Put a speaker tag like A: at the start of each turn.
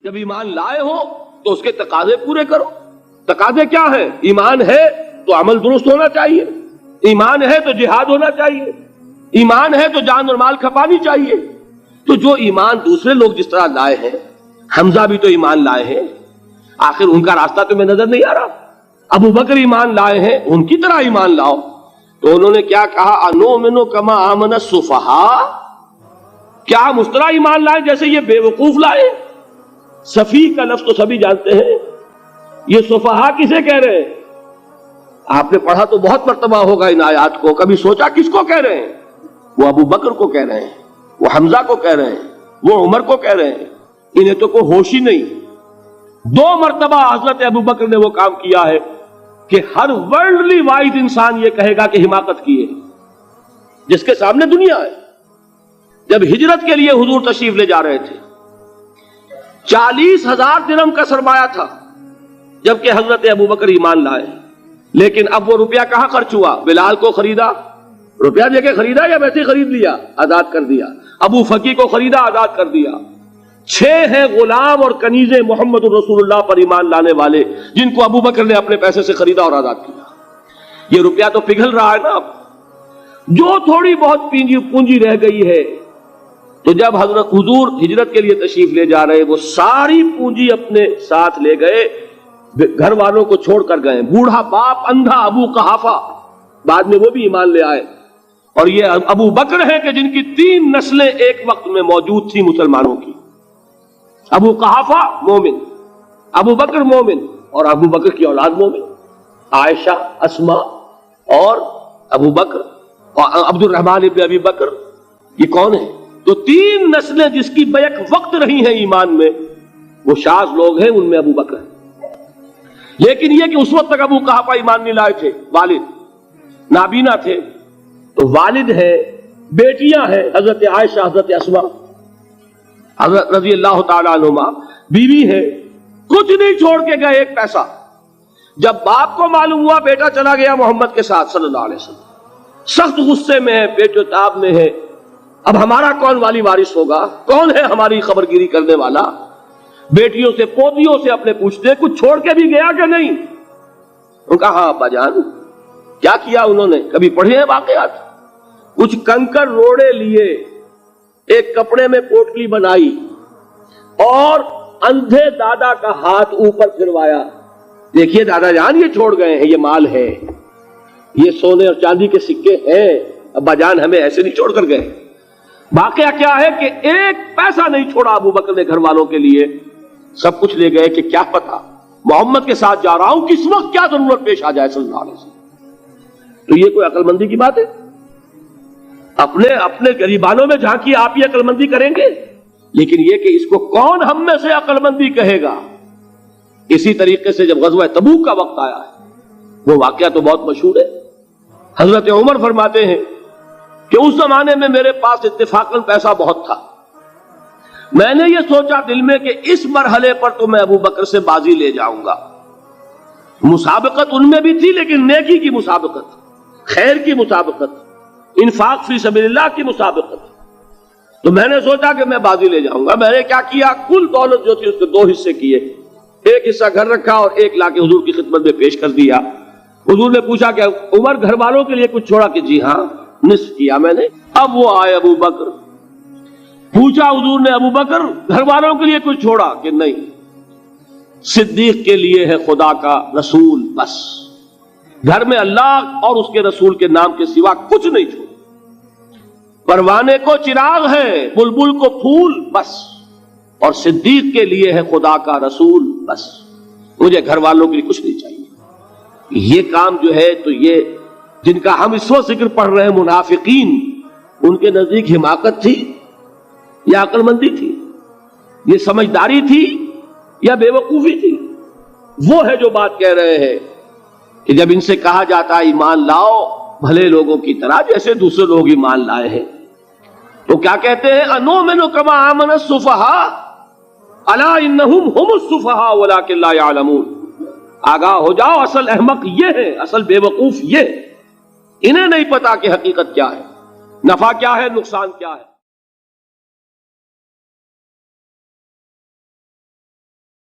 A: جب ایمان لائے ہو تو اس کے تقاضے پورے کرو. تقاضے کیا ہے؟ ایمان ہے تو عمل درست ہونا چاہیے، ایمان ہے تو جہاد ہونا چاہیے، ایمان ہے تو جان اور مال کھپانی چاہیے. تو جو ایمان دوسرے لوگ جس طرح لائے ہیں، حمزہ بھی تو ایمان لائے ہیں، آخر ان کا راستہ تمہیں نظر نہیں آ رہا؟ ابو بکر ایمان لائے ہیں، ان کی طرح ایمان لاؤ. تو انہوں نے کیا کہا؟ انؤمن کما آمن السفہاء، کیا ہم اس طرح ایمان لائے جیسے یہ بے وقوف لائے؟ سفیہ کا لفظ تو سبھی جانتے ہیں، یہ سفہاء کسے کہہ رہے ہیں؟ آپ نے پڑھا تو بہت مرتبہ ہوگا ان آیات کو، کبھی سوچا کس کو کہہ رہے ہیں؟ وہ ابو بکر کو کہہ رہے ہیں، وہ حمزہ کو کہہ رہے ہیں، وہ عمر کو کہہ رہے ہیں. انہیں تو کوئی ہوش ہی نہیں. 2 مرتبہ حضرت ابو بکر نے وہ کام کیا ہے کہ ہر ورلڈلی وائز انسان یہ کہے گا کہ حماقت کی ہے، جس کے سامنے دنیا ہے. جب ہجرت کے لیے حضور تشریف لے جا رہے تھے، 40,000 درہم کا سرمایہ تھا جبکہ حضرت ابو بکر ایمان لائے. لیکن اب وہ روپیہ کہاں خرچ ہوا؟ بلال کو خریدا، روپیہ دے کے خریدا یا ویسے خرید لیا؟ آزاد کر دیا. ابو فقی کو خریدا، آزاد کر دیا. 6 ہیں غلام اور کنیزیں محمد رسول اللہ پر ایمان لانے والے، جن کو ابو بکر نے اپنے پیسے سے خریدا اور آزاد کیا. یہ روپیہ تو پگھل رہا ہے نا. اب جو تھوڑی بہت پونجی رہ گئی ہے، تو جب حضرت حضور ہجرت کے لیے تشریف لے جا رہے، وہ ساری پونجی اپنے ساتھ لے گئے، گھر والوں کو چھوڑ کر گئے. بوڑھا باپ اندھا ابو قحافہ بعد میں وہ بھی ایمان لے آئے. اور یہ ابو بکر ہیں کہ جن کی 3 نسلیں ایک وقت میں موجود تھیں مسلمانوں کی. ابو قحافہ مومن، ابو بکر مومن، اور ابو بکر کی اولاد مومن، عائشہ، اسما اور ابو بکر اور عبد الرحمن ابن ابی بکر. یہ کون ہے؟ تو 3 نسلیں جس کی بیک وقت رہی ہیں ایمان میں، وہ شاذ لوگ ہیں، ان میں ابو بکر ہیں. لیکن یہ کہ اس وقت تک ابو قحافہ ایمان نہیں لائے تھے، والد نابینا تھے. تو والد ہے، بیٹیاں ہیں، حضرت عائشہ، حضرت اسما، حضرت رضی اللہ تعالیٰ عنہما، بیوی ہے. کچھ نہیں چھوڑ کے گئے، ایک پیسہ. جب باپ کو معلوم ہوا بیٹا چلا گیا محمد کے ساتھ صلی اللہ علیہ وسلم، سخت غصے میں ہے، پیچ و تاب میں ہے. اب ہمارا کون والی وارث ہوگا؟ کون ہے ہماری خبرگیری کرنے والا؟ بیٹیوں سے پوتیوں سے اپنے پوچھتے کچھ چھوڑ کے بھی گیا کہ نہیں؟ انہوں نے کہا ہاں ابا جان. کیا کیا انہوں نے؟ کبھی پڑھے ہیں واقعات؟ کچھ کنکر روڑے لیے، ایک کپڑے میں پوٹلی بنائی اور اندھے دادا کا ہاتھ اوپر پھروایا. دیکھیے دادا جان یہ چھوڑ گئے ہیں، یہ مال ہے، یہ سونے اور چاندی کے سکے ہیں، ابا جان ہمیں ایسے نہیں چھوڑ کر گئے. واقعہ کیا ہے کہ ایک پیسہ نہیں چھوڑا ابو بکر نے گھر والوں کے لیے. سب کچھ لے گئے کہ کیا پتا محمد کے ساتھ جا رہا ہوں، کس وقت کیا ضرورت پیش آ جائے صلی اللہ علیہ وسلم. تو یہ کوئی عقل مندی کی بات ہے؟ اپنے غریبانوں میں جھانکی آپ یہ عقل مندی کریں گے؟ لیکن یہ کہ اس کو کون ہم میں سے عقل مندی کہے گا؟ اسی طریقے سے جب غزوہ تبوک کا وقت آیا ہے، وہ واقعہ تو بہت مشہور ہے. حضرت عمر فرماتے ہیں کہ اس زمانے میں میرے پاس اتفاقاً پیسہ بہت تھا. میں نے یہ سوچا دل میں کہ اس مرحلے پر تو میں ابو بکر سے بازی لے جاؤں گا. مسابقت ان میں بھی تھی، لیکن نیکی کی مسابقت، خیر کی مسابقت، انفاق فی سبیل اللہ کی مسابقت. تو میں نے سوچا کہ میں بازی لے جاؤں گا. میں نے کیا کیا؟ کل دولت جو تھی اس کے 2 حصے کیے. ایک حصہ گھر رکھا اور ایک لا کے حضور کی خدمت میں پیش کر دیا. حضور نے پوچھا کہ عمر گھر والوں کے لیے کچھ چھوڑا؟ کہ جی ہاں، نصف کیا میں نے. اب وہ آئے ابو بکر، پوچھا حضور نے ابو بکر گھر والوں کے لیے کچھ چھوڑا؟ کہ نہیں. صدیق کے لیے ہے خدا کا رسول، بس گھر میں اللہ اور اس کے رسول کے نام کے سوا کچھ نہیں چھوڑا. پروانے کو چراغ ہے، بلبل کو پھول، بس. اور صدیق کے لیے ہے خدا کا رسول، بس. مجھے گھر والوں کے لیے کچھ نہیں چاہیے. یہ کام جو ہے، تو یہ جن کا ہم اس وقت ذکر پڑھ رہے ہیں منافقین، ان کے نزدیک حماقت تھی یا عقل مندی تھی؟ یہ سمجھداری تھی یا بے وقوفی تھی؟ وہ ہے جو بات کہہ رہے ہیں کہ جب ان سے کہا جاتا ہے ایمان لاؤ بھلے لوگوں کی طرح جیسے دوسرے لوگ ایمان لائے ہیں، تو کیا کہتے ہیں؟ انؤمن کما آمن السفہاء الا انہم هم السفہاء ولکن لا یعلمون. آگاہ ہو جاؤ، اصل احمق یہ ہے، اصل بے وقوف یہ. انہیں نہیں پتا کہ حقیقت کیا ہے، نفع کیا ہے، نقصان کیا ہے.